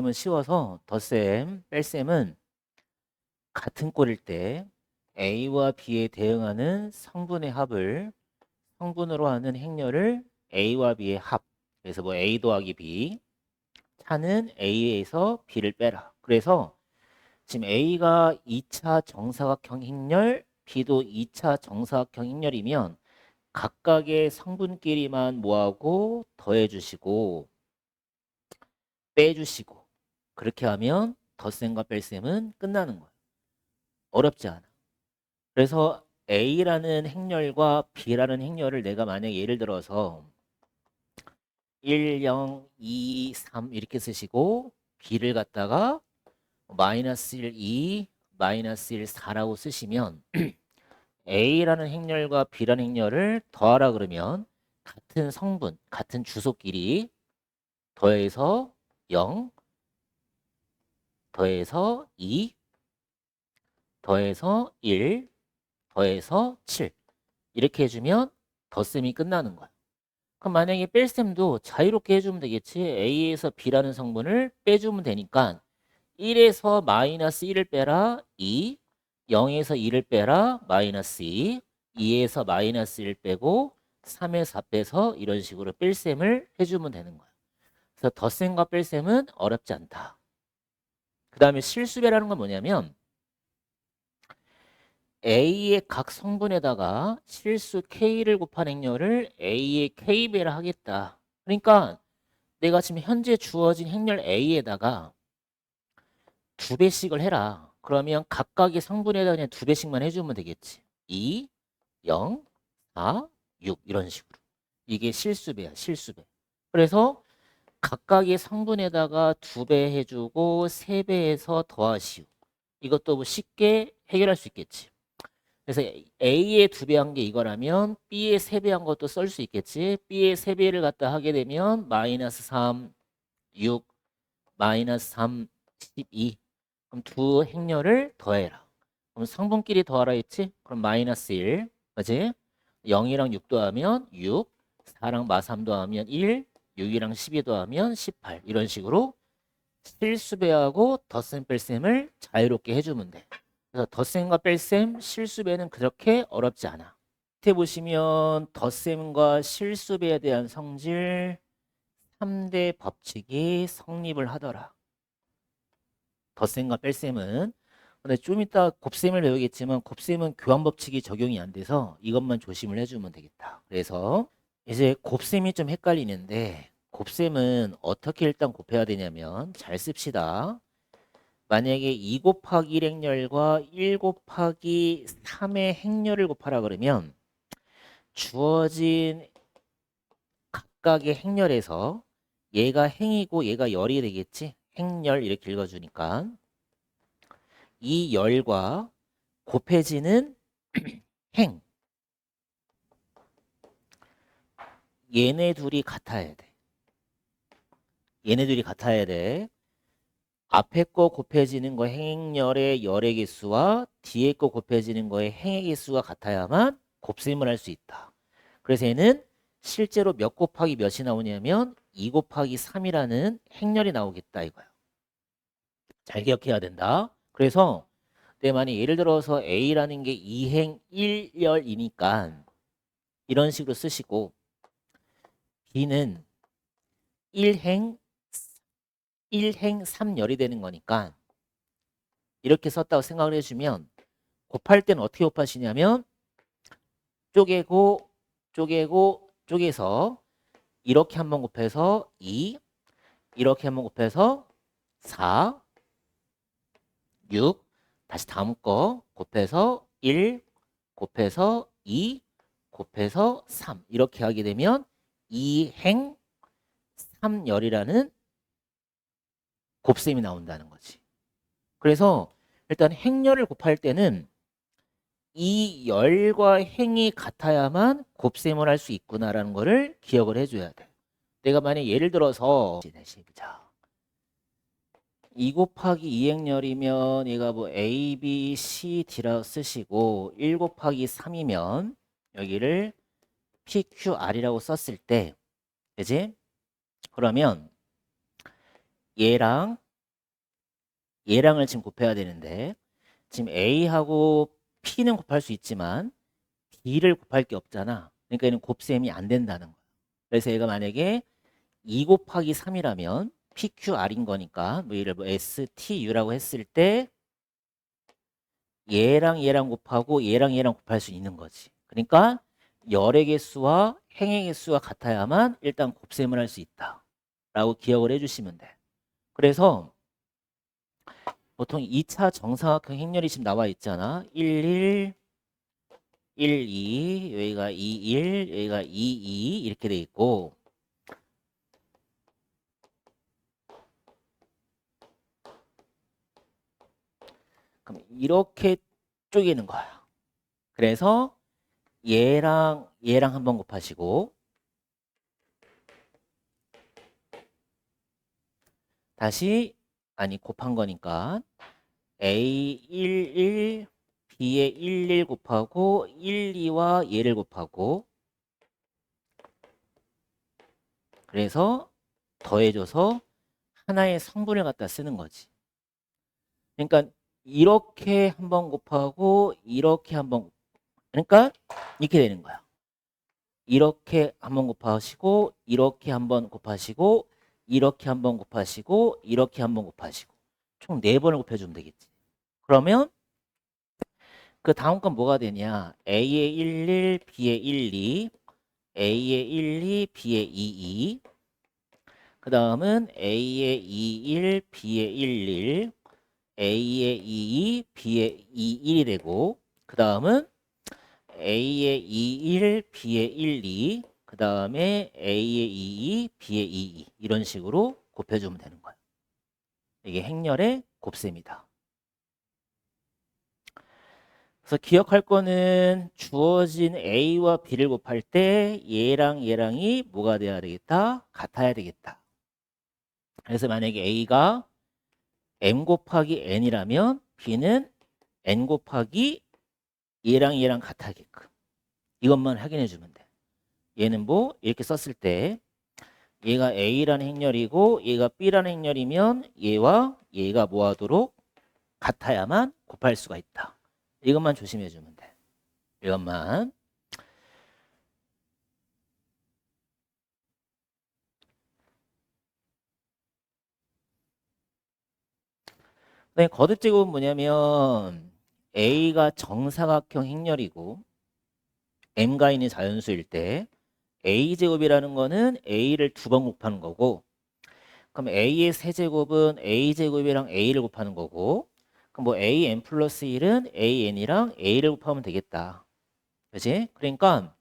뺄셈은 쉬워서 덧셈, 뺄셈은 같은 꼴일 때 A와 B에 대응하는 성분의 합을 성분으로 하는 행렬을 A와 B의 합. 그래서 뭐 A 더하기 B. 차는 A에서 B를 빼라. 그래서 지금 A가 2차 정사각형 행렬, B도 2차 정사각형 행렬이면 각각의 성분끼리만 뭐하고 더해주시고 빼주시고 그렇게 하면 덧셈과 뺄셈은 끝나는 거예요. 어렵지 않아. 그래서 A라는 행렬과 B라는 행렬을 내가 만약에 예를 들어서 1, 0, 2, 3 이렇게 쓰시고 B를 갖다가 마이너스 1, 2, 마이너스 1, 4라고 쓰시면 A라는 행렬과 B라는 행렬을 더하라 그러면 같은 성분, 같은 주소끼리 더해서 0, 더해서 2, 더해서 1, 더해서 7 이렇게 해주면 덧셈이 끝나는 거야. 그럼 만약에 뺄셈도 자유롭게 해주면 되겠지. A에서 B라는 성분을 빼주면 되니까 1에서 마이너스 1을 빼라 2, 0에서 2를 빼라 마이너스 2, 2에서 마이너스 1 빼고 3에서 4 빼서 이런 식으로 뺄셈을 해주면 되는 거야. 그래서 덧셈과 뺄셈은 어렵지 않다. 그 다음에 실수배라는 건 뭐냐면 A의 각 성분에다가 실수 K를 곱한 행렬을 A의 K배라 하겠다. 그러니까 내가 지금 현재 주어진 행렬 A에다가 2배씩을 해라. 그러면 각각의 성분에다 그냥 2배씩만 해주면 되겠지. 2, 0, 4, 6 이런 식으로. 이게 실수배야, 실수배. 그래서 각각의 성분에다가 2배 해주고 3배해서 더하시오. 이것도 뭐 쉽게 해결할 수 있겠지. 그래서 A의 2배 한 게 이거라면 B의 3배 한 것도 쓸 수 있겠지. B의 3배를 갖다 하게 되면 마이너스 3, 6, 마이너스 3, 12. 그럼 두 행렬을 더해라. 그럼 성분끼리 더하라 했지? 그럼 마이너스 1. 그지? 0이랑 6 더하면 6. 4랑 마3 더하면 1. 6이랑 12 더하면 18. 이런 식으로 실수배하고 덧셈 뺄셈을 자유롭게 해주면 돼. 그래서 덧셈과 뺄셈, 실수배는 그렇게 어렵지 않아. 밑에 보시면 덧셈과 실수배에 대한 성질 3대 법칙이 성립을 하더라. 덧셈과 뺄셈은. 근데 좀 이따 곱셈을 배우겠지만 곱셈은 교환 법칙이 적용이 안 돼서 이것만 조심을 해주면 되겠다. 그래서 이제 곱셈이 좀 헷갈리는데 곱셈은 어떻게 일단 곱해야 되냐면 잘 씁시다. 만약에 2 곱하기 1 행렬과 1 곱하기 3의 행렬을 곱하라 그러면 주어진 각각의 행렬에서 얘가 행이고 얘가 열이 되겠지? 행렬 이렇게 읽어주니까 이 열과 곱해지는 행 얘네 둘이 같아야 돼. 얘네 둘이 같아야 돼. 앞에 거 곱해지는 거 행렬의 열의 개수와 뒤에 거 곱해지는 거의 행의 개수가 같아야만 곱셈을 할 수 있다. 그래서 얘는 실제로 몇 곱하기 몇이 나오냐면 2 곱하기 3이라는 행렬이 나오겠다 이거야. 잘 기억해야 된다. 그래서 내 만약 예를 들어서 A라는 게 2행 1열이니까 이런 식으로 쓰시고 B는 1행 3열이 되는 거니까 이렇게 썼다고 생각을 해주면 곱할 때는 어떻게 곱하시냐면 쪼개고 쪼개고 쪼개서 이렇게 한번 곱해서 2 이렇게 한번 곱해서 4 6 다시 다음 거 곱해서 1 곱해서 2 곱해서 3 이렇게 하게 되면 2행 3열이라는 곱셈이 나온다는 거지. 그래서 일단 행렬을 곱할 때는 이 열과 행이 같아야만 곱셈을 할 수 있구나라는 거를 기억을 해줘야 돼. 내가 만약 예를 들어서 다시 보자. 2 곱하기 2행렬이면 얘가 뭐 A, B, C, D라고 쓰시고 1 곱하기 3이면 여기를 P, Q, R이라고 썼을 때 그지? 그러면 얘랑 얘랑을 지금 곱해야 되는데 지금 A하고 P는 곱할 수 있지만 B를 곱할 게 없잖아. 그러니까 얘는 곱셈이 안 된다는 거야. 그래서 얘가 만약에 2 곱하기 3이라면 PQR인 거니까 뭐 얘를 뭐 STU라고 했을 때 얘랑 얘랑 곱하고 얘랑 얘랑 곱할 수 있는 거지. 그러니까 열의 개수와 행의 개수가 같아야만 일단 곱셈을 할 수 있다 라고 기억을 해주시면 돼. 그래서 보통 2차 정사각형 행렬이 지금 나와 있잖아. 11, 12, 여기가 21, 여기가 22 이렇게 돼 있고, 그럼 이렇게 쪼개는 거야. 그래서 얘랑 얘랑 한번 곱하시고 다시 아니 곱한 거니까 A11 B에 11 곱하고 12와 얘를 곱하고 그래서 더해줘서 하나의 성분을 갖다 쓰는 거지. 그러니까 이렇게 한번 곱하고 이렇게 한번 그러니까 이렇게 되는 거야. 이렇게 한번 곱하시고 이렇게 한번 곱하시고 이렇게 한번 곱하시고 이렇게 한번 곱하시고 총 4번을 곱해주면 되겠지. 그러면 그 다음 건 뭐가 되냐? A의 11, B의 12, A의 12, B의 22. 그 다음은 A의 21, B의 11, A의 22, B의 21이 되고 그 다음은 A의 21, B의 12, 그 다음에 A의 22, B의 22 이런 식으로 곱해주면 되는 거예요. 이게 행렬의 곱셈이다. 그래서 기억할 거는 주어진 A와 B를 곱할 때 얘랑 얘랑이 뭐가 돼야 되겠다? 같아야 되겠다. 그래서 만약에 A가 M 곱하기 N이라면 B는 N 곱하기 얘랑 얘랑 같아게끔 이것만 확인해 주면 돼. 얘는 뭐 이렇게 썼을 때 얘가 A라는 행렬이고 얘가 B라는 행렬이면 얘와 얘가 뭐 하도록 같아야만 곱할 수가 있다. 이것만 조심해 주면 돼. 이것만. 그다음에 거듭제곱은 뭐냐면 A가 정사각형 행렬이고 M가 있는 자연수일 때 A제곱이라는 거는 A를 2번 곱하는 거고 그럼 A의 세제곱은 A제곱이랑 A를 곱하는 거고 그럼 뭐 AN 플러스 1은 AN이랑 A를 곱하면 되겠다. 그지? 그러니까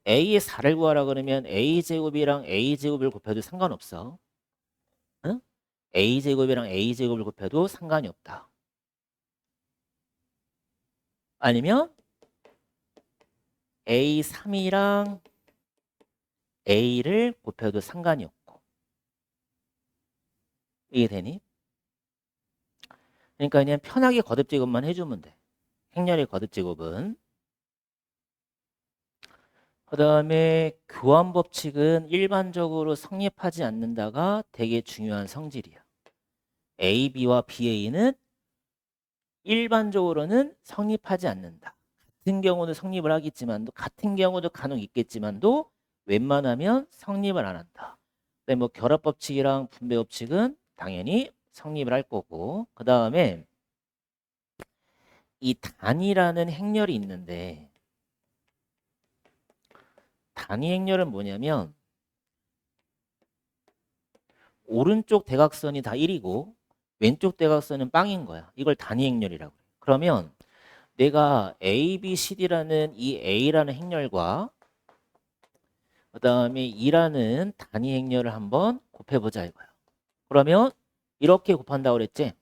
A의 4를 구하라 그러면 A제곱이랑 A제곱을 곱해도 상관없어. 응? A제곱이랑 A제곱을 곱해도 상관이 없다. 아니면 A3이랑 A를 곱해도 상관이 없고 이게 되니? 그러니까 그냥 편하게 거듭제곱만 해주면 돼. 행렬의 거듭제곱은. 그 다음에 교환법칙은 일반적으로 성립하지 않는다가 되게 중요한 성질이야. A, B와 BA는 일반적으로는 성립하지 않는다. 같은 경우는 성립을 하겠지만도 같은 경우도 간혹 있겠지만도 웬만하면 성립을 안 한다. 근데 뭐 결합법칙이랑 분배법칙은 당연히 성립을 할 거고 그 다음에 이 단위라는 행렬이 있는데 단위 행렬은 뭐냐면 오른쪽 대각선이 다 1이고 왼쪽 대각선은 빵인 거야. 이걸 단위 행렬이라고 그래. 그러면 내가 A, B, C, D라는 이 A라는 행렬과 그 다음에 2라는 단위 행렬을 한번 곱해보자 이거야. 그러면 이렇게 곱한다고 그랬지?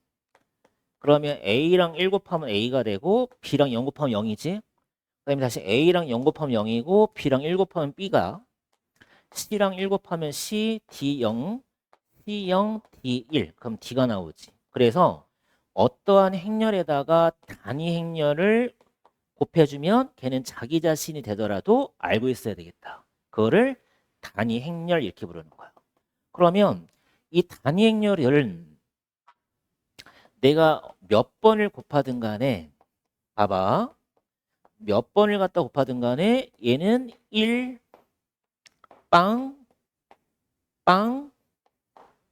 그러면 A랑 1 곱하면 A가 되고 B랑 0 곱하면 0이지? 그 다음에 다시 A랑 0 곱하면 0이고 B랑 1 곱하면 B가 C랑 1 곱하면 C, D0, C0, D1 그럼 D가 나오지. 그래서 어떠한 행렬에다가 단위 행렬을 곱해주면 걔는 자기 자신이 되더라도 알고 있어야 되겠다. 그거를 단위 행렬 이렇게 부르는 거야. 그러면 이 단위 행렬은 내가 몇 번을 곱하든 간에 봐봐. 몇 번을 갖다 곱하든 간에 얘는 1, 빵, 빵,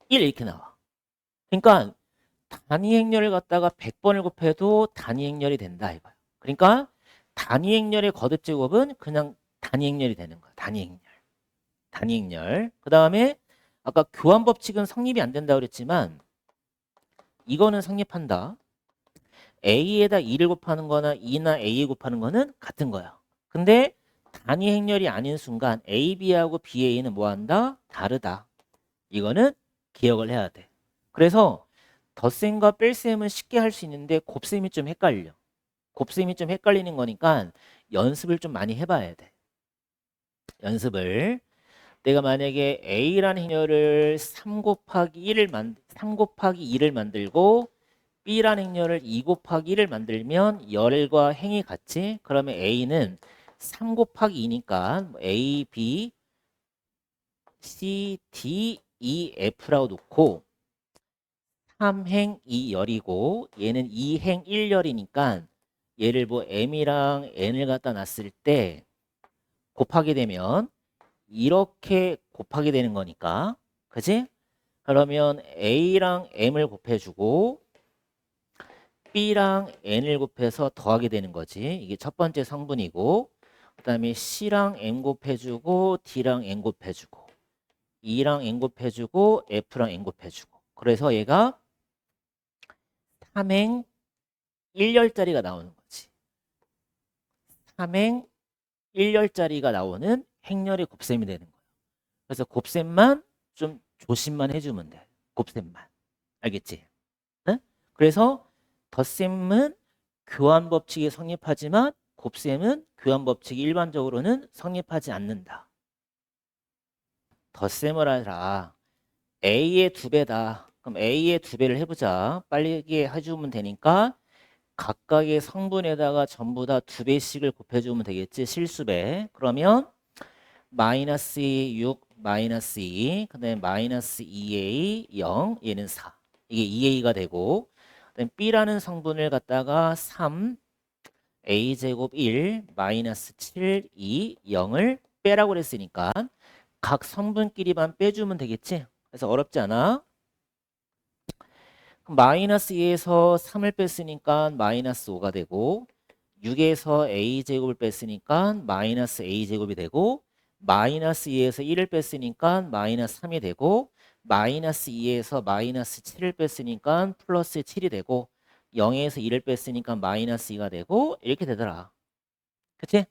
1 이렇게 나와. 그러니까 단위 행렬을 갖다가 100번을 곱해도 단위 행렬이 된다 이거야. 그러니까 단위 행렬의 거듭 제곱은 그냥 단위 행렬이 되는 거야. 단위 행렬. 단위 행렬. 그다음에 아까 교환 법칙은 성립이 안 된다고 그랬지만 이거는 성립한다. A에다 2를 곱하는 거나 2나 A에 곱하는 거는 같은 거야. 근데 단위 행렬이 아닌 순간 A, B하고 B, A는 뭐 한다? 다르다. 이거는 기억을 해야 돼. 그래서 덧셈과 뺄셈은 쉽게 할 수 있는데 곱셈이 좀 헷갈려. 곱셈이 좀 헷갈리는 거니까 연습을 좀 많이 해봐야 돼. 연습을. 내가 만약에 A라는 행렬을 3 곱하기 2를 만들고 B라는 행렬을 2 곱하기 1을 만들면 열과 행이 같지? 그러면 A는 3 곱하기 2니까 A, B, C, D, E, F라고 놓고 3행 2열이고 얘는 2행 1열이니까 얘를 뭐 M이랑 N을 갖다 놨을 때 곱하게 되면 이렇게 곱하게 되는 거니까 그지? 그러면 A랑 M을 곱해주고 B랑 N을 곱해서 더하게 되는 거지. 이게 첫 번째 성분이고 그 다음에 C랑 M 곱해주고 D랑 N 곱해주고 E랑 N 곱해주고 F랑 N 곱해주고 그래서 얘가 3행 1열짜리가 나오는 거지. 3행 1열짜리가 나오는 행렬의 곱셈이 되는 거예요. 그래서 곱셈만 좀 조심만 해주면 돼. 곱셈만. 알겠지? 응? 그래서 덧셈은 교환 법칙이 성립하지만 곱셈은 교환 법칙이 일반적으로는 성립하지 않는다. 덧셈을 하라. A의 2배다. 그럼 A의 2배를 해보자. 빨리 해주면 되니까 각각의 성분에다가 전부 다 2배씩을 곱해주면 되겠지. 실수배. 그러면 마이너스 6, 마이너스 2, 그 다음에 마이너스 2A, 0, 얘는 4. 이게 2A가 되고 그다음에 B라는 성분을 갖다가 3, A제곱 1, 마이너스 7, 2, 0을 빼라고 그랬으니까 각 성분끼리만 빼주면 되겠지. 그래서 어렵지 않아. 마이너스 2에서 3을 뺐으니까 마이너스 5가 되고 6에서 A제곱을 뺐으니까 마이너스 A제곱이 되고 마이너스 2에서 1을 뺐으니까 마이너스 3이 되고 마이너스 2에서 마이너스 7을 뺐으니까 플러스 7이 되고 0에서 1을 뺐으니까 마이너스 2가 되고 이렇게 되더라. 그치?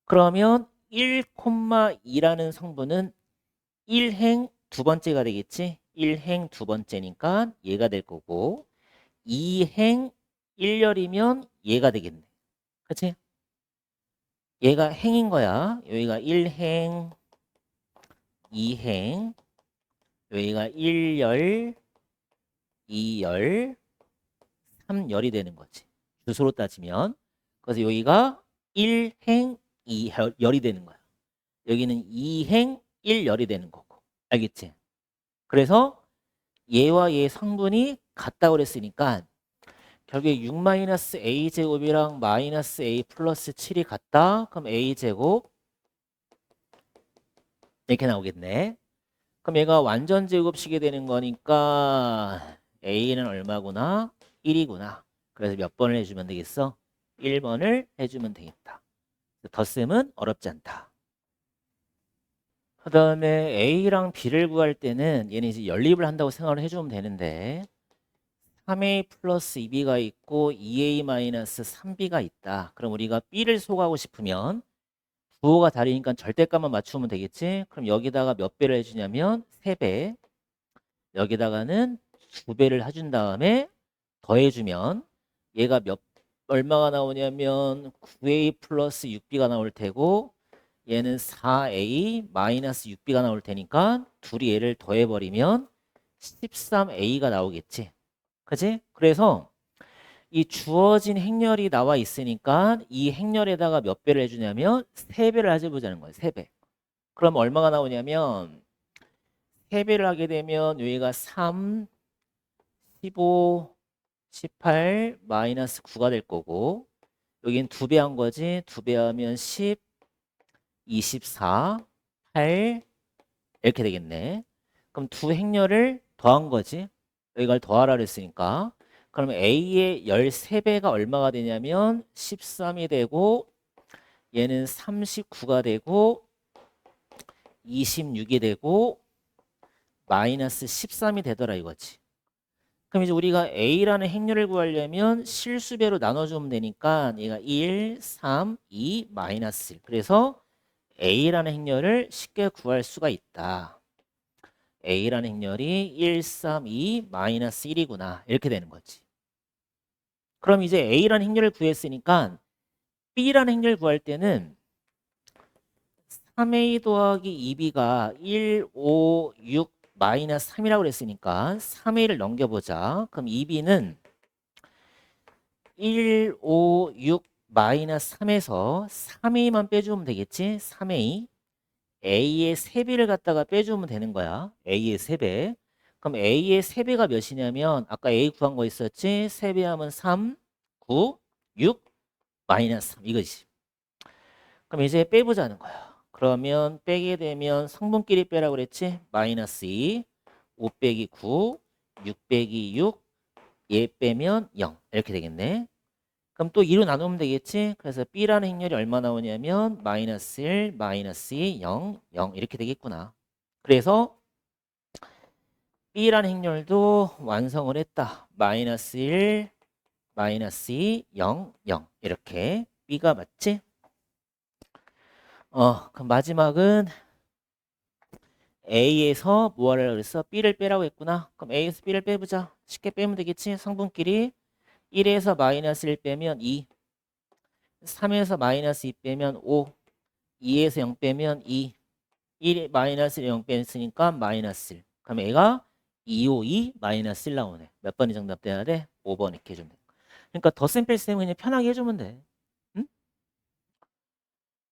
그러면 1,2라는 성분은 1행 두 번째가 되겠지? 1행 두 번째니까 얘가 될 거고 2행 1열이면 얘가 되겠네. 그치? 얘가 행인 거야. 여기가 1행, 2행, 여기가 1열, 2열, 3열이 되는 거지. 주소로 따지면. 그래서 여기가 1행, 2열이 되는 거야. 여기는 2행, 1열이 되는 거고. 알겠지? 그래서 얘와 얘 성분이 같다고 그랬으니까 결국에 6-a제곱이랑 마이너스 a 플러스 7이 같다. 그럼 a제곱 이렇게 나오겠네. 그럼 얘가 완전 제곱식이 되는 거니까 a는 얼마구나? 1이구나. 그래서 몇 번을 해주면 되겠어? 1번을 해주면 되겠다. 덧셈은 어렵지 않다. 그 다음에 a랑 b를 구할 때는 얘는 이제 연립을 한다고 생각을 해주면 되는데 3a 플러스 2b가 있고 2a 마이너스 3b가 있다. 그럼 우리가 b를 소개하고 싶으면 부호가 다르니까 절대값만 맞추면 되겠지. 그럼 여기다가 몇 배를 해주냐면 3배. 여기다가는 2배를 해준 다음에 더해주면 얘가 얼마가 나오냐면 9a 플러스 6b가 나올 테고 얘는 4a 마이너스 6b가 나올 테니까 둘이 얘를 더해버리면 13a가 나오겠지. 그치? 그래서 이 주어진 행렬이 나와 있으니까 이 행렬에다가 몇 배를 해주냐면 3배를 해보자는 거예요. 3배. 그럼 얼마가 나오냐면 3배를 하게 되면 여기가 3, 15, 18 마이너스 9가 될 거고 여긴 2배 한 거지. 2배 하면 10, 24, 8 이렇게 되겠네. 그럼 두 행렬을 더한 거지. 여기가 더하라 그랬으니까. 그러면 A의 13배가 얼마가 되냐면 13이 되고 얘는 39가 되고 26이 되고 마이너스 13이 되더라 이거지. 그럼 이제 우리가 A라는 행렬을 구하려면 실수배로 나눠주면 되니까 얘가 1, 3, 2, 마이너스 1. 그래서 A라는 행렬을 쉽게 구할 수가 있다. A라는 행렬이 1, 3, 2, 마이너스 1이구나. 이렇게 되는 거지. 그럼 이제 A라는 행렬을 구했으니까 B라는 행렬 구할 때는 3A 더하기 2B가 1, 5, 6, 마이너스 3이라고 그랬으니까 3A를 넘겨보자. 그럼 2B는 1, 5, 6, 마이너스 3에서 3A만 빼주면 되겠지? 3A. A의 3배를 갖다가 빼주면 되는 거야. A의 3배. 그럼 A의 3배가 몇이냐면 아까 A 구한 거 있었지? 3배 하면 3, 9, 6, 마이너스 3 이거지. 그럼 이제 빼보자는 거야. 그러면 빼게 되면 성분끼리 빼라고 그랬지? 마이너스 2, 5 빼기 9, 6 빼기 6, 얘 빼면 0 이렇게 되겠네. 그럼 또 2로 나누면 되겠지? 그래서 B라는 행렬이 얼마 나오냐면 마이너스 1, 마이너스 2, 0, 0 이렇게 되겠구나. 그래서 B라는 행렬도 완성을 했다. 마이너스 1, 마이너스 2, 0, 0 이렇게 B가 맞지? 그럼 마지막은 A에서 뭐 하려고 그랬어? B를 빼라고 했구나. 그럼 A에서 B를 빼보자. 쉽게 빼면 되겠지? 성분끼리 1에서 마이너스 1 빼면 2, 3에서 마이너스 2 빼면 5, 2에서 0 빼면 2, 1 마이너스 0 뺐으니까 마이너스 1. 그럼 A가 2, 5, 2 마이너스 1 나오네. 몇 번이 정답돼야 돼? 5번 이렇게 해주면 돼. 그러니까 덧셈 뺄셈은 그냥 편하게 해주면 돼. 응?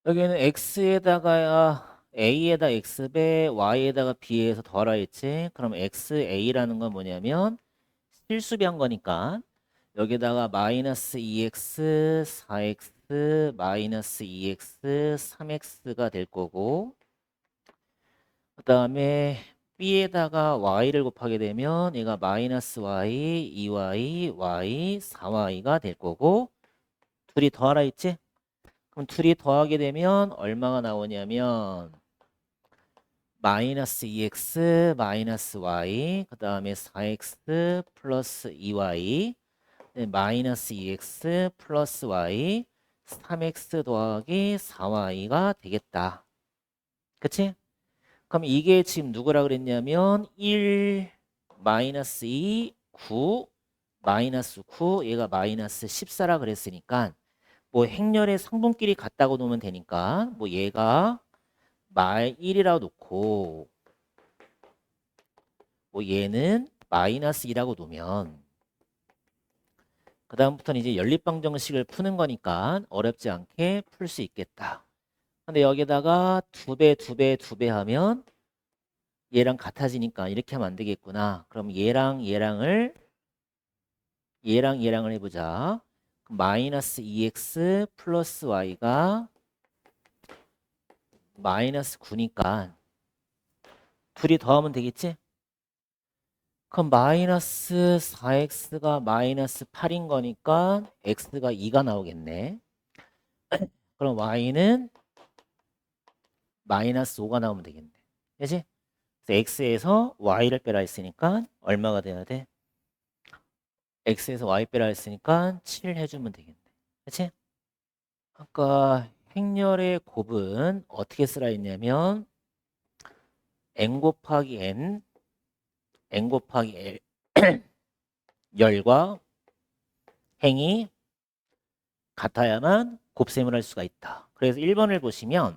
여기는 X에다가 A에다 X배, Y에다가 B에서 더하라 했지. 그럼 XA라는 건 뭐냐면 실수비한 거니까 여기다가 마이너스 2x, 4x, 마이너스 2x, 3x가 될 거고 그 다음에 b에다가 y를 곱하게 되면 얘가 마이너스 y, 2y, y, 4y가 될 거고 둘이 더하라 했지? 그럼 둘이 더하게 되면 얼마가 나오냐면 마이너스 2x, 마이너스 y, 그 다음에 4x 플러스 2y 마이너스 2x 플러스 y 3x 더하기 4y가 되겠다. 그치? 그럼 이게 지금 누구라 그랬냐면 1 마이너스 2 9 마이너스 9 얘가 마이너스 14라 그랬으니까 뭐 행렬의 성분끼리 같다고 놓으면 되니까 뭐 얘가 말 1이라고 놓고 뭐 얘는 마이너스 2라고 놓으면 그 다음부터는 이제 연립방정식을 푸는 거니까 어렵지 않게 풀 수 있겠다. 근데 여기다가 2배, 2배, 2배 하면 얘랑 같아지니까 이렇게 하면 안 되겠구나. 그럼 얘랑 얘랑을 해보자. 마이너스 2x 플러스 y가 마이너스 9니까 둘이 더하면 되겠지? 그럼 마이너스 4x가 마이너스 8인 거니까 x가 2가 나오겠네. 그럼 y는 마이너스 5가 나오면 되겠네. 그치? 그래서 x에서 y를 빼라 했으니까 얼마가 돼야 돼? x에서 y 빼라 했으니까 7 해주면 되겠네. 그치? 아까 행렬의 곱은 어떻게 쓰라 했냐면 n 곱하기 n 곱하기 l 열과 행이 같아야만 곱셈을 할 수가 있다. 그래서 1번을 보시면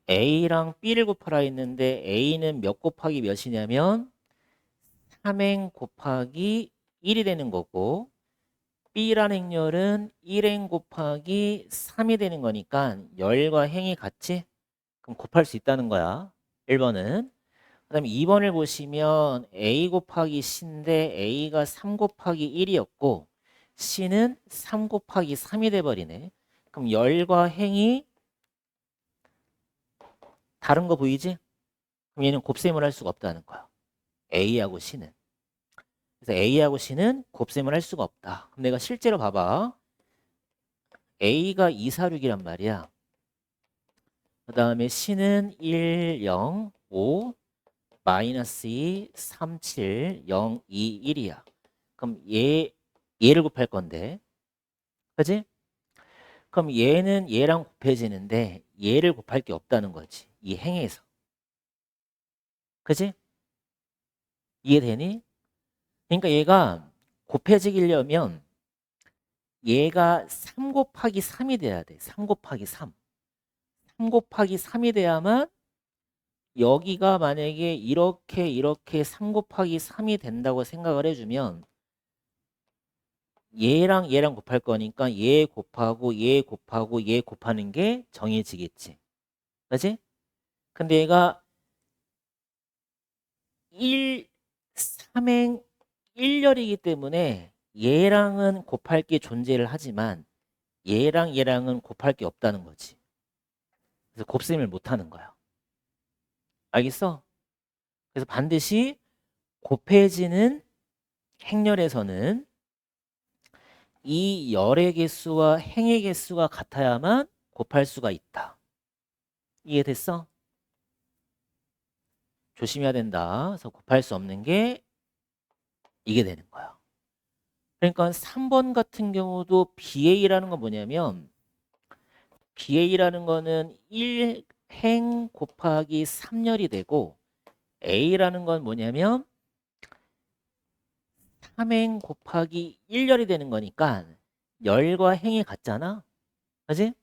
A랑 B를 곱하라 했는데 A는 몇 곱하기 몇이냐면 3n 곱하기 1이 되는 거고 B라는 행렬은 1n 곱하기 3이 되는 거니까 열과 행이 같이 그럼 곱할 수 있다는 거야. 1번은. 그다음에 2번을 보시면 a 곱하기 c인데 a가 3 곱하기 1이었고 c는 3 곱하기 3이 돼버리네. 그럼 열과 행이 다른 거 보이지? 그럼 얘는 곱셈을 할 수가 없다는 거야. a하고 c는. 그래서 a하고 c는 곱셈을 할 수가 없다. 그럼 내가 실제로 봐봐. a가 246이란 말이야. 그 다음에 c는 1, 0, 5, 마이너스 2, 3, 7, 0, 2, 1이야. 그럼 얘를 곱할 건데. 그지? 그럼 얘는 얘랑 곱해지는데 얘를 곱할 게 없다는 거지. 이 행에서. 그지? 이해되니? 그러니까 얘가 곱해지려면 얘가 3 곱하기 3이 돼야 돼. 3 곱하기 3. 3 곱하기 3이 돼야만 여기가 만약에 이렇게 3 곱하기 3이 된다고 생각을 해주면 얘랑 곱할 거니까 얘 곱하고 얘 곱하고 얘 곱하는 게 정해지겠지. 그지? 근데 얘가 3행 1열이기 때문에 얘랑은 곱할 게 존재를 하지만 얘랑은 곱할 게 없다는 거지. 그래서 곱셈을 못 하는 거야. 알겠어? 그래서 반드시 곱해지는 행렬에서는 이 열의 개수와 행의 개수가 같아야만 곱할 수가 있다. 이해됐어? 조심해야 된다. 그래서 곱할 수 없는 게 이게 되는 거야. 그러니까 3번 같은 경우도 BA라는 건 뭐냐면 BA라는 거는 1행 곱하기 3열이 되고 A라는 건 뭐냐면 3행 곱하기 1열이 되는 거니까 열과 행이 같잖아. 그지?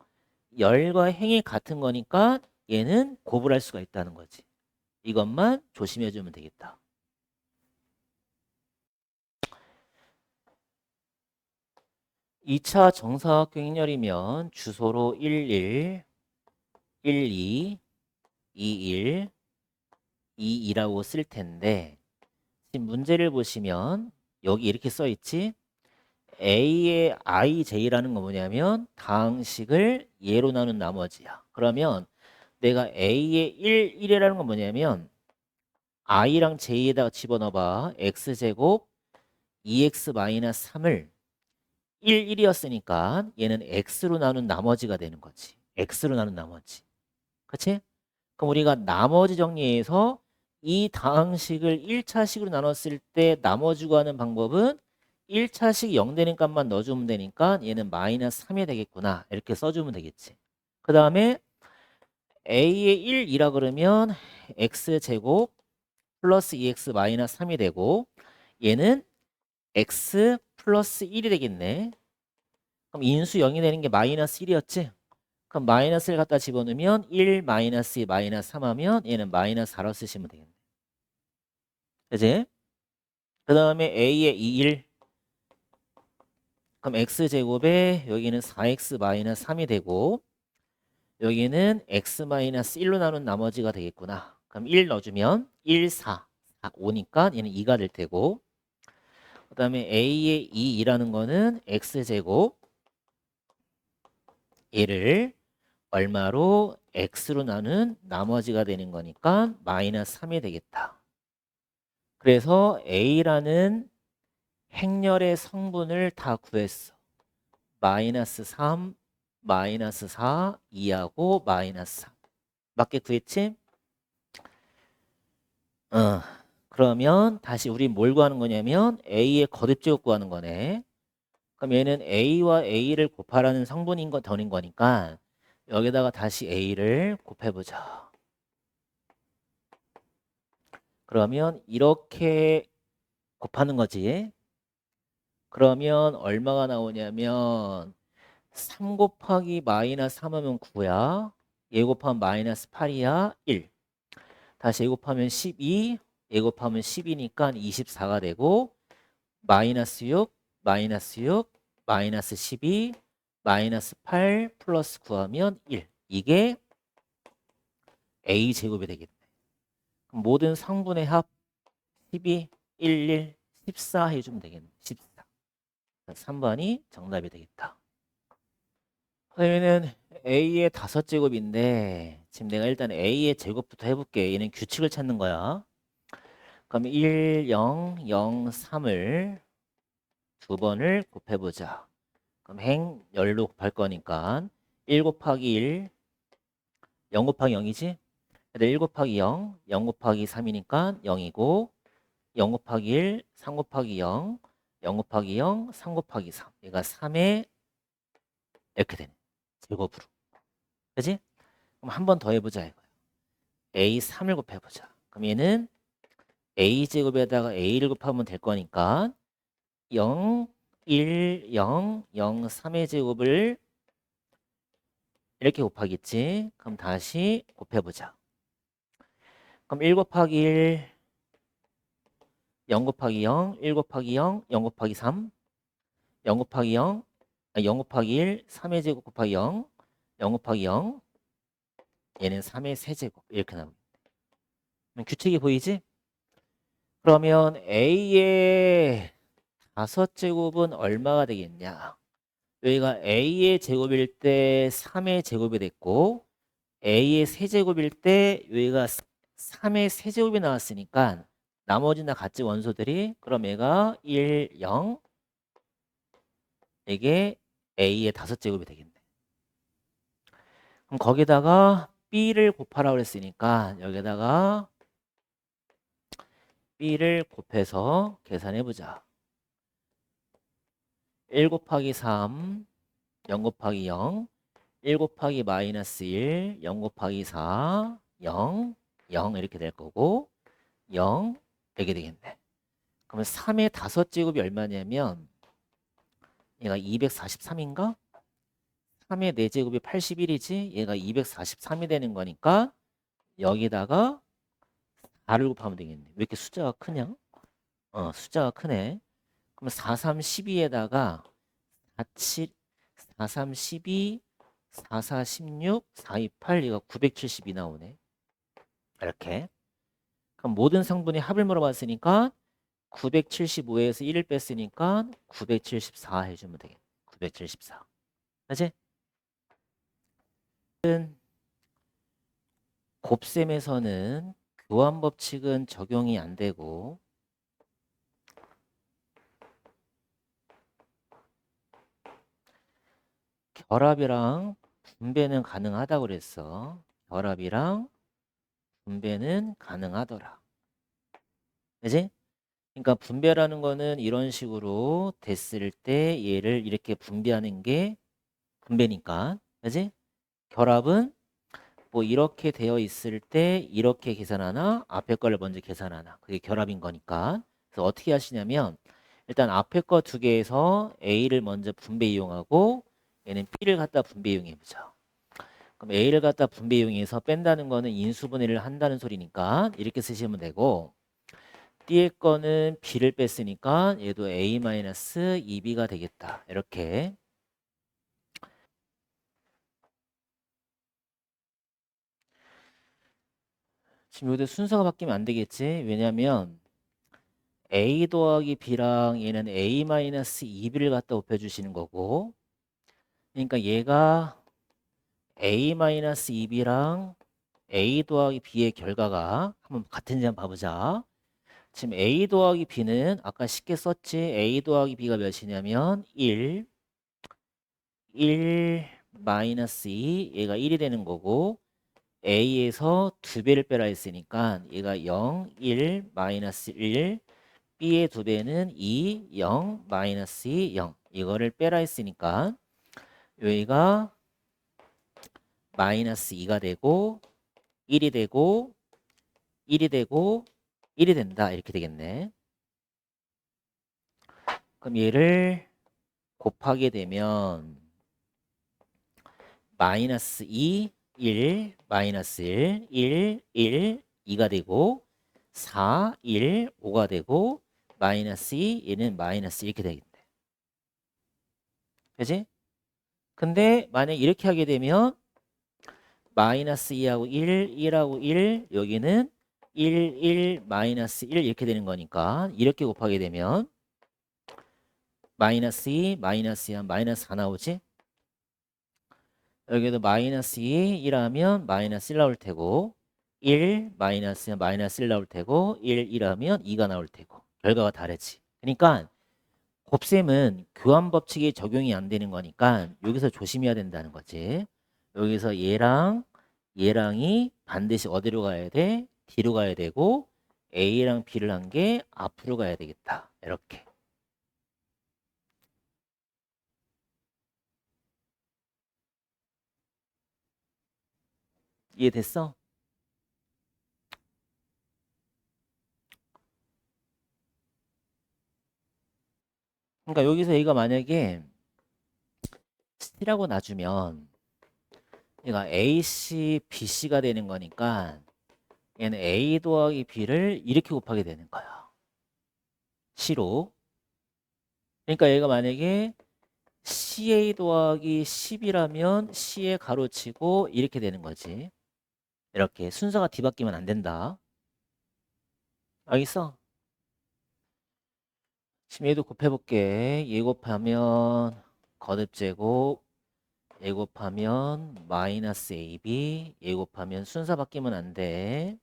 열과 행이 같은 거니까 얘는 곱을 할 수가 있다는 거지. 이것만 조심해 주면 되겠다. 이 차 정사각형 행렬이면 주소로 11, 12, 21, 22라고 쓸 텐데 지금 문제를 보시면 여기 이렇게 써 있지. A의 IJ라는 건 뭐냐면 다항식을 예로 나눈 나머지야. 그러면 내가 A의 1이라는 건 뭐냐면 I랑 J에다가 집어넣어봐. X제곱 2X-3을 1이었으니까 얘는 X로 나눈 나머지가 되는 거지. X로 나눈 나머지. 그치? 그럼 우리가 나머지 정리해서 이 다항식을 1차식으로 나눴을 때 나머지 구하는 방법은 1차식 0 되는 값만 넣어주면 되니까 얘는 마이너스 3이 되겠구나. 이렇게 써주면 되겠지. 그 다음에 A의 1이라 그러면 X제곱 플러스 2X 마이너스 3이 되고 얘는 X 플러스 1이 되겠네. 그럼 인수 0이 되는 게 마이너스 1이었지? 그럼 마이너스를 갖다 집어넣으면 1 마이너스 2 마이너스 3 하면 얘는 마이너스 4로 쓰시면 되겠네. 그지? 그 다음에 A의 21. 그럼 X제곱에 여기는 4X 마이너스 3이 되고 여기는 X 마이너스 1로 나눈 나머지가 되겠구나. 그럼 1 넣어주면 1, 4, 5니까 얘는 2가 될 테고 그 다음에 A의 2라는 거는 X제곱 얘를 얼마로 X로 나눈 나머지가 되는 거니까 마이너스 3이 되겠다. 그래서 A라는 행렬의 성분을 다 구했어. 마이너스 3, 마이너스 4, 2하고 마이너스 3. 맞게 구했지? 그러면 다시 우리 뭘 구하는 거냐면 A의 거듭제곱 구하는 거네. 그럼 얘는 A와 A를 곱하라는 성분인 거 더인 거니까 여기다가 다시 A를 곱해보자. 그러면 이렇게 곱하는 거지. 그러면 얼마가 나오냐면 3 곱하기 마이너스 3 하면 9야. 얘 곱하면 마이너스 8이야. 1. 다시 얘 곱하면 12. 얘 곱하면 10이니까 24가 되고 마이너스 6, 마이너스 6, 마이너스 12, 마이너스 8 플러스 9 하면 1. 이게 A제곱이 되겠네. 그럼 모든 성분의 합 12, 11, 14 해주면 되겠네. 14. 3번이 정답이 되겠다. 그러면은 A의 5제곱인데 지금 내가 일단 A의 제곱부터 해볼게. 얘는 규칙을 찾는 거야. 그럼 1, 0, 0, 3을 두 번을 곱해보자. 그럼 행 열로 곱할 거니까 1 곱하기 1, 0 곱하기 0이지? 1 곱하기 0, 0 곱하기 3이니까 0이고 0 곱하기 1, 3 곱하기 0, 0 곱하기 0, 3 곱하기 3. 얘가 3에 이렇게 되네. 제곱으로. 그지? 그럼 한 번 더 해보자 이거야. A 3을 곱해보자. 그럼 얘는 A 제곱에다가 A를 곱하면 될 거니까 0, 1, 0, 0, 3의 제곱을 이렇게 곱하겠지. 그럼 다시 곱해보자. 그럼 1 곱하기 1, 0 곱하기 0, 1 곱하기 0, 0 곱하기 3, 0 곱하기 0, 0 곱하기 1, 3의 제곱 곱하기 0, 0 곱하기 0, 얘는 3의 세제곱 이렇게 나옵니다. 규칙이 보이지? 그러면 A의 5제곱은 얼마가 되겠냐? 여기가 A의 제곱일 때 3의 제곱이 됐고 A의 세제곱일 때 여기가 3의 세제곱이 나왔으니까 나머지는 다 같이 원소들이 그럼 얘가 1, 0 이게 A의 5제곱이 되겠네. 그럼 거기다가 B를 곱하라고 그랬으니까 여기다가 B를 곱해서 계산해보자. 1 곱하기 3, 0 곱하기 0, 1 곱하기 마이너스 1, 0 곱하기 4, 0, 0 이렇게 될 거고 0 이렇게 되겠네. 그러면 3의 5제곱이 얼마냐면 얘가 243인가? 3의 4제곱이 81이지? 얘가 243이 되는 거니까 여기다가 4를 곱하면 되겠네. 왜 이렇게 숫자가 크냐? 숫자가 크네. 그럼 4, 3, 12에다가 4, 7, 4, 3, 12, 4, 4, 16, 4, 2, 8 이거 972 나오네. 이렇게. 그럼 모든 성분이 합을 물어봤으니까 975에서 1을 뺐으니까 974 해주면 되겠네. 974. 그치? 곱셈에서는 교환 법칙은 적용이 안 되고 결합이랑 분배는 가능하다고 그랬어. 결합이랑 분배는 가능하더라. 그지? 그러니까 분배라는 거는 이런 식으로 됐을 때 얘를 이렇게 분배하는 게 분배니까. 그지? 결합은 뭐 이렇게 되어 있을 때 이렇게 계산하나 앞에 거를 먼저 계산하나 그게 결합인 거니까. 그래서 어떻게 하시냐면 일단 앞에 거 두 개에서 A를 먼저 분배 이용하고 얘는 B를 갖다 분배 이용해 보자. 그럼 A를 갖다 분배 이용해서 뺀다는 거는 인수분해를 한다는 소리니까 이렇게 쓰시면 되고 B의 거는 B를 뺐으니까 얘도 A-2B가 되겠다. 이렇게. 지금 여기 순서가 바뀌면 안 되겠지? 왜냐면 A 더하기 B랑 얘는 A-2B를 갖다 곱해주시는 거고 그러니까 얘가 A-2B랑 A 더하기 B의 결과가 한번 같은지 한번 봐보자. 지금 A 더하기 B는 아까 쉽게 썼지. A 더하기 B가 몇이냐면 1, 1 마이너스 2 얘가 1이 되는 거고 A에서 2배를 빼라 했으니까 얘가 0, 1, 마이너스 1 B의 2배는 2, 0, 마이너스 2, 0 이거를 빼라 했으니까 여기가 마이너스 2가 되고 1이 되고 1이 되고 1이 된다 이렇게 되겠네. 그럼 얘를 곱하게 되면 마이너스 2, 1, 마이너스 1, 1, 1, 2가 되고 4, 1, 5가 되고 마이너스 2, 얘는 마이너스 이렇게 되겠네. 그지? 근데 만약 이렇게 하게 되면 마이너스 2하고 1, 1하고 1 여기는 1, 1, 마이너스 1 이렇게 되는 거니까 이렇게 곱하게 되면 마이너스 2, 마이너스 2 하면 마이너스 4 나오지? 여기도 마이너스 2, 1하면 마이너스 1 나올 테고 1, 마이너스 1 나올 테고 1, 1하면 2가 나올 테고 결과가 다르지. 그러니까 곱셈은 교환 법칙이 적용이 안 되는 거니까 여기서 조심해야 된다는 거지. 여기서 얘랑이 반드시 어디로 가야 돼? D로 가야 되고 A랑 B를 한 게 앞으로 가야 되겠다. 이렇게. 이해됐어? 그러니까 여기서 얘가 만약에 C라고 놔주면 얘가 AC, BC가 되는 거니까 얘는 A 더하기 B를 이렇게 곱하게 되는 거야. C로. 그러니까 얘가 만약에 CA 더하기 10이라면 C에 가로치고 이렇게 되는 거지. 이렇게 순서가 뒤바뀌면 안 된다. 알겠어? 지금 얘도 곱해볼게. 얘 곱하면 거듭제곱, 얘 곱하면 마이너스 AB, 얘 곱하면 순서 바뀌면 안 돼.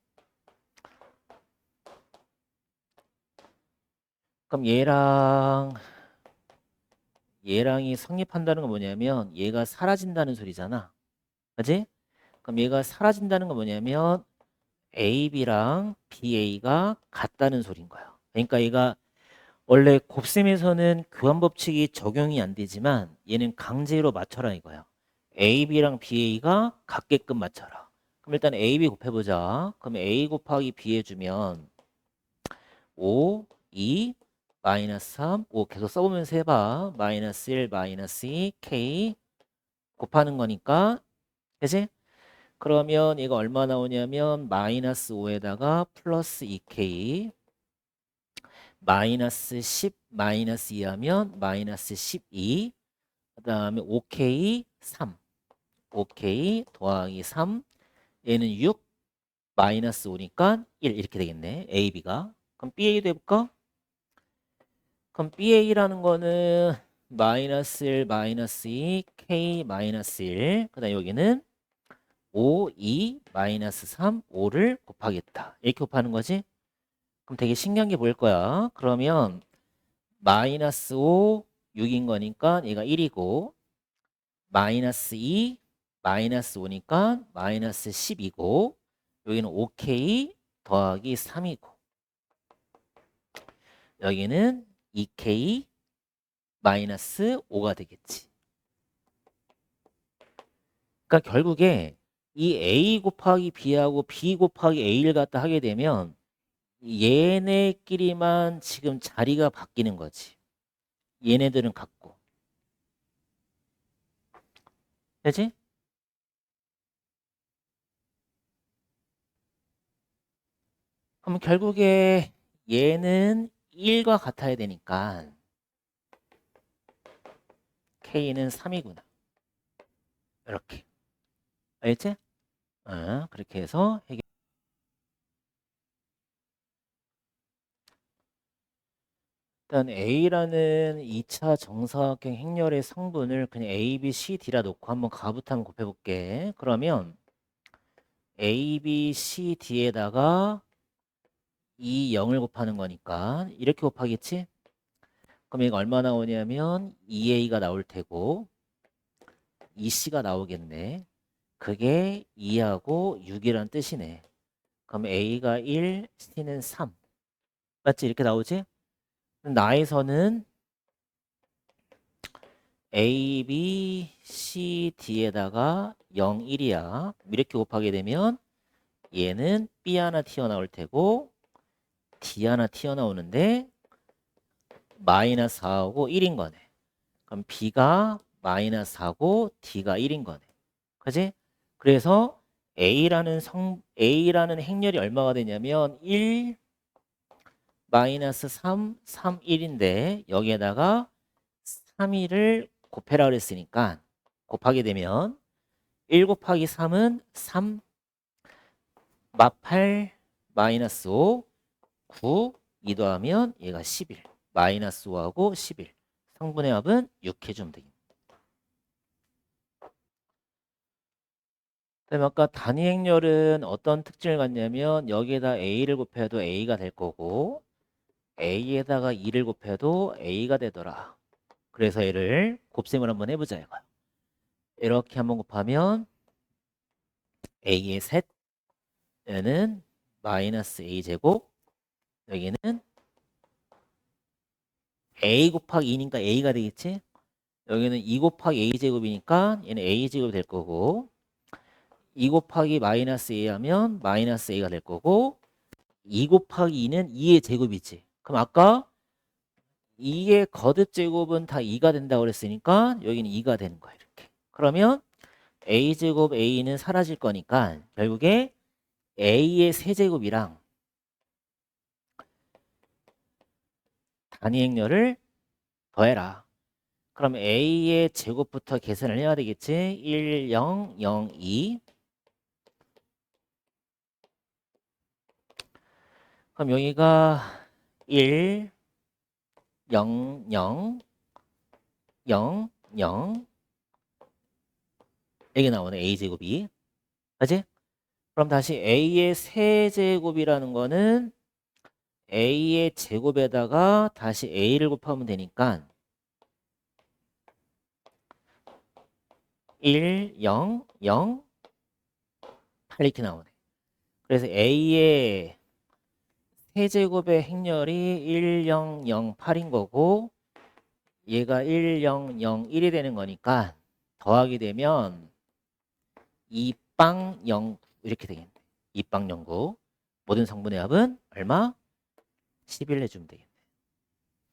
그럼 얘랑이 성립한다는 건 뭐냐면 얘가 사라진다는 소리잖아. 그지? 그럼 얘가 사라진다는 건 뭐냐면 AB랑 BA가 같다는 소린 거야. 그러니까 얘가 원래 곱셈에서는 교환 법칙이 적용이 안 되지만 얘는 강제로 맞춰라 이거야. AB랑 BA가 같게끔 맞춰라. 그럼 일단 AB 곱해보자. 그럼 A 곱하기 B 해주면 5, 2, 마이너스 3, 5 계속 써보면서 해봐. 마이너스 1, 마이너스 2, K 곱하는 거니까 그치? 그러면 이거 얼마 나오냐면 마이너스 5에다가 플러스 2K 마이너스 10 마이너스 2 하면 마이너스 12 그 다음에 5K 3 5K 더하기 3 얘는 6 마이너스 5니까 1 이렇게 되겠네. AB가. 그럼 BA도 해볼까? 그럼 BA라는 거는 마이너스 1 마이너스 2 K 마이너스 1 그 다음에 여기는 5, 2, 마이너스 3, 5를 곱하겠다. 이렇게 곱하는 거지? 그럼 되게 신기한 게 보일 거야. 그러면 마이너스 5, 6인 거니까 얘가 1이고 마이너스 2, 마이너스 5니까 마이너스 10이고 여기는 5K 더하기 3이고 여기는 2K 마이너스 5가 되겠지. 그러니까 결국에 이 A 곱하기 B하고 B 곱하기 A를 갖다 하게 되면 얘네끼리만 지금 자리가 바뀌는 거지. 얘네들은 같고. 그지? 그럼 결국에 얘는 1과 같아야 되니까 K는 3이구나. 이렇게. 알겠지? 그렇게 해서 해결. 일단 A라는 2차 정사각형 행렬의 성분을 그냥 A, B, C, D라 놓고 한번 가부터 한번 곱해볼게. 그러면 A, B, C, D에다가 2, 0을 곱하는 거니까 이렇게 곱하겠지? 그럼 얘가 얼마 나오냐면 2A가 나올 테고 2C가 나오겠네. 그게 2하고 6이란 뜻이네. 그럼 A가 1, C는 3. 맞지? 이렇게 나오지? 나에서는 A, B, C, D에다가 0, 1이야. 이렇게 곱하게 되면 얘는 B 하나 튀어나올 테고 D 하나 튀어나오는데 마이너스 4하고 1인 거네. 그럼 B가 마이너스 4고 D가 1인 거네. 그지? 그래서 A라는 행렬이 얼마가 되냐면 1, 마이너스 3, 3, 1인데 여기에다가 3, 1을 곱해라 그랬으니까 곱하게 되면 1 곱하기 3은 3, 마8 마이너스 5, 9, 2 더하면 얘가 11. 마이너스 5하고 11. 성분의 합은 6 해주면 되겠네. 그다음에 아까 단위행렬은 어떤 특징을 갖냐면 여기에다 a를 곱해도 a가 될 거고 a에다가 2를 곱해도 a가 되더라. 그래서 얘를 곱셈을 한번 해보자 이거야. 이렇게 한번 곱하면 a의 셋 얘는 마이너스 a 제곱 여기는 a 곱하기 2니까 a가 되겠지? 여기는 2 곱하기 a 제곱이니까 얘는 a 제곱이 될 거고 2 곱하기 마이너스 a 하면 마이너스 a가 될 거고 2 곱하기 2는 2의 제곱이지. 그럼 아까 2의 거듭 제곱은 다 2가 된다고 그랬으니까 여기는 2가 되는 거야 이렇게. 그러면 a 제곱 a는 사라질 거니까 결국에 a의 세제곱이랑 단위행렬을 더해라. 그럼 a의 제곱부터 계산을 해야 되겠지. 1, 0, 0, 2. 그럼 여기가 1, 0, 0, 0, 0 이게 나오네. a제곱이. 그치? 그럼 다시 a의 세제곱이라는 거는 a의 제곱에다가 다시 a를 곱하면 되니까 1, 0, 0, 8 이렇게 나오네. 그래서 a의 세제곱의 행렬이 1, 0, 0, 8인 거고 얘가 1, 0, 0, 1이 되는 거니까 더하게 되면 2빵 0 이렇게 되겠네. 2빵 0구 모든 성분의 합은 얼마? 11 해주면 되겠네.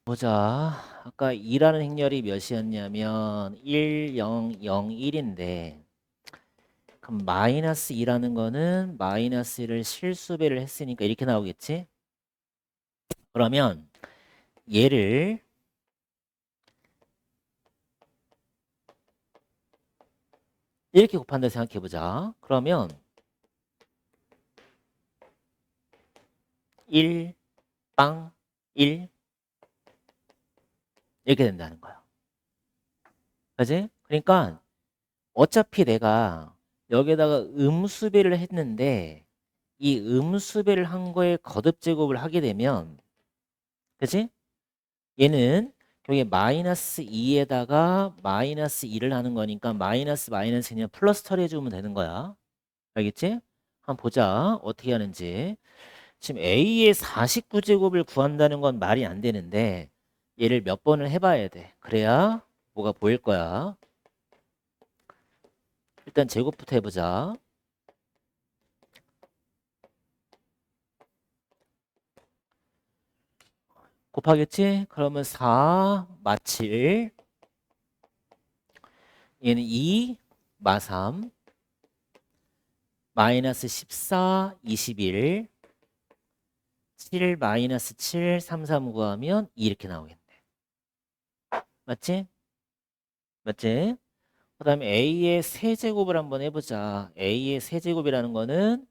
보자. 아까 2라는 행렬이 몇이었냐면 1, 0, 0, 1인데 그럼 마이너스 2라는 거는 마이너스를 실수배를 했으니까 이렇게 나오겠지? 그러면 얘를 이렇게 곱한다 생각해보자. 그러면 1, 빵, 1 이렇게 된다는 거야. 그지? 그러니까 어차피 내가 여기에다가 음수배를 했는데 이 음수배를 한 거에 거듭 제곱을 하게 되면 그지? 얘는 여기 마이너스 2에다가 마이너스 2를 하는 거니까 마이너스 마이너스는 플러스 처리해주면 되는 거야. 알겠지? 한번 보자. 어떻게 하는지. 지금 A의 49제곱을 구한다는 건 말이 안 되는데 얘를 몇 번을 해봐야 돼. 그래야 뭐가 보일 거야. 일단 제곱부터 해보자. 곱하겠지? 그러면 4, 마 7 얘는 2, 마 3 마이너스 14, 21 7 마이너스 7, 3, 3 구하면 2 이렇게 나오겠네. 맞지? 맞지? 그 다음에 A의 세제곱을 한번 해보자. A의 세제곱이라는 거는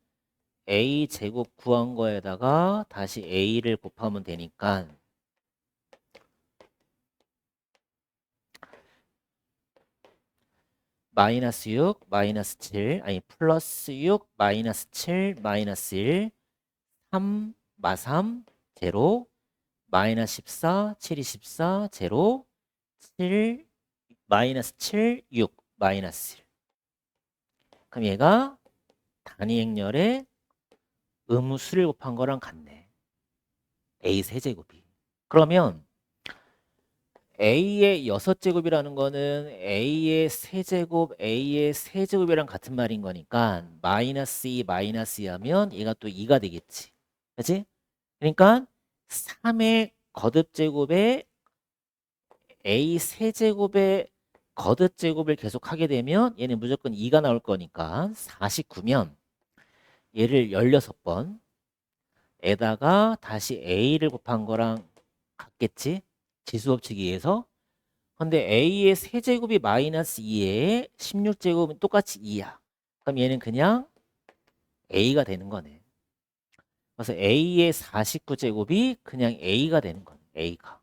A 제곱 구한 거에다가 다시 A를 곱하면 되니까 마이너스 6, 마이너스 7, 아니 플러스 6, 마이너스 7, 마이너스 1, 3, 마 3, 제로, 마이너스 14, 7이 14, 제로, 7, 마이너스 7, 6, 마이너스 1. 그럼 얘가 단위 행렬에 음수를 곱한 거랑 같네. A 세제곱이. 그러면 A의 6제곱이라는 거는 A의 세제곱, A의 세제곱이랑 같은 말인 거니까 마이너스 2, 마이너스 2 하면 얘가 또 2가 되겠지. 그치? 그러니까 3의 거듭제곱에 A 세제곱의 거듭제곱을 계속 하게 되면 얘는 무조건 2가 나올 거니까 49면 얘를 16번 에다가 다시 A를 곱한 거랑 같겠지? 지수법칙에 의해서. 근데 A의 세제곱이 마이너스 2에 16제곱은 똑같이 2야. 그럼 얘는 그냥 A가 되는 거네. 그래서 A의 49제곱이 그냥 A가 되는 거예요. A가.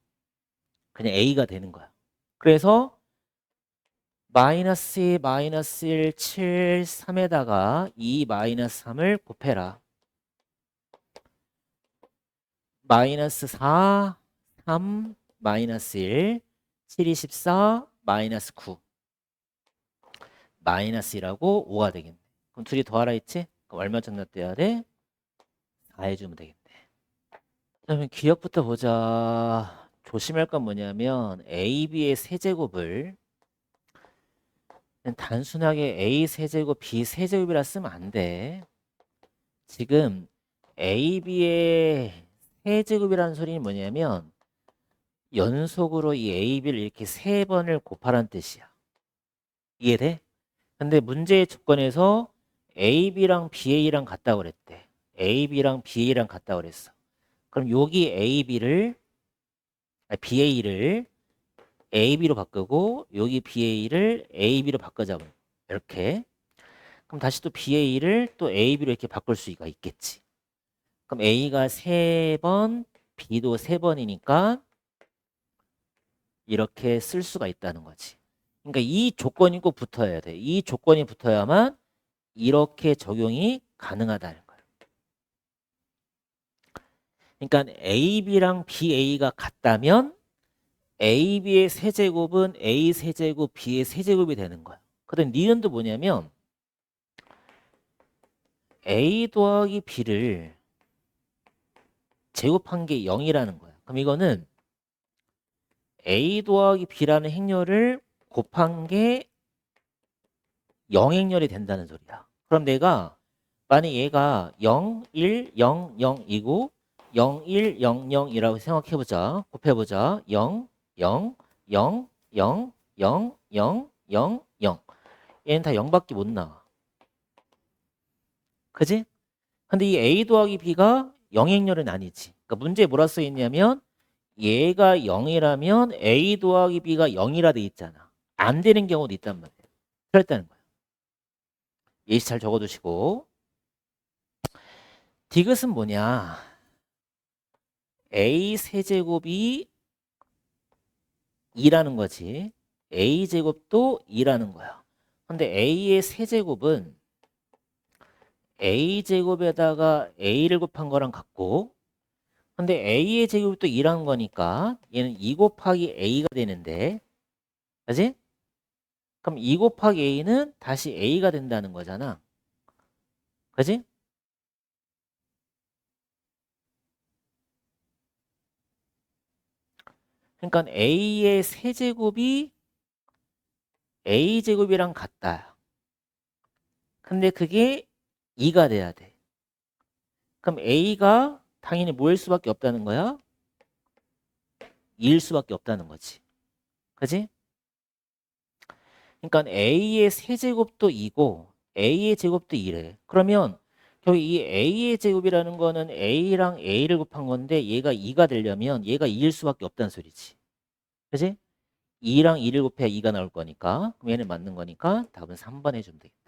그냥 A가 되는 거야. 그래서 마이너스 2, 마이너스 1, 7, 3에다가 2, 마이너스 3을 곱해라. 마이너스 4, 3, 마이너스 1, 7이 14, 마이너스 9. 마이너스 1하고 5가 되겠네. 그럼 둘이 더하라 했지? 그럼 얼마 정답돼야 돼? 4 해주면 되겠네. 그러면 기억부터 보자. 조심할 건 뭐냐면 A, B의 세제곱을 단순하게 A 세제곱, B 세제곱이라 쓰면 안 돼. 지금 A, B의 세제곱이라는 소리는 뭐냐면 연속으로 이 A, B를 이렇게 3번을 곱하라는 뜻이야. 이해돼? 근데 문제의 조건에서 A, B랑 BA랑 같다고 그랬대. A, B랑 BA랑 같다고 그랬어. 그럼 여기 A, B를 BA를 AB로 바꾸고 여기 BA를 AB로 바꾸자. 이렇게. 그럼 다시 또 BA를 또 AB로 이렇게 바꿀 수가 있겠지. 그럼 A가 3번, B도 3번이니까 이렇게 쓸 수가 있다는 거지. 그러니까 이 조건이 꼭 붙어야 돼. 이 조건이 붙어야만 이렇게 적용이 가능하다는 거예요. 그러니까 AB랑 BA가 같다면 AB의 세제곱은 A 세제곱, B의 세제곱이 되는 거야. 그런데 니은도 뭐냐면 A 더하기 B를 제곱한 게 0이라는 거야. 그럼 이거는 A 더하기 B라는 행렬을 곱한 게 0행렬이 된다는 소리야. 그럼 내가 만약 얘가 0, 1, 0, 0이고 0, 1, 0, 0이라고 생각해보자. 곱해보자. 0, 0, 0, 0, 0, 0, 0, 0. 얘는 다 0밖에 못 나와. 그지? 근데 이 A 더하기 B가 0행렬은 아니지. 그러니까 문제에 뭐라 써 있냐면 얘가 0이라면 A 더하기 B가 0이라 돼 있잖아. 안 되는 경우도 있단 말이에요. 그랬다는 거야. 예시 잘 적어두시고. 디귿은 뭐냐? A 세제곱이 2라는 거지. A 제곱도 2라는 거야. 근데 A의 세제곱은 A 제곱에다가 A를 곱한 거랑 같고, 근데 A의 제곱이 또 2라는 거니까 얘는 2 곱하기 A가 되는데, 그지? 그럼 2 곱하기 A는 다시 A가 된다는 거잖아. 그지? 그러니까 A의 세제곱이 A제곱이랑 같다. 근데 그게 2가 돼야 돼. 그럼 A가 당연히 뭐일 수밖에 없다는 거야? 2일 수밖에 없다는 거지. 그지? 그러니까 A의 세제곱도 2고 A의 제곱도 2래. 그러면 결국 이 A의 제곱이라는 거는 A랑 A를 곱한 건데 얘가 2가 되려면 얘가 2일 수밖에 없다는 소리지. 그지? 2랑 2를 곱해야 2가 나올 거니까 그럼 얘는 맞는 거니까 답은 3번 해주면 되겠다.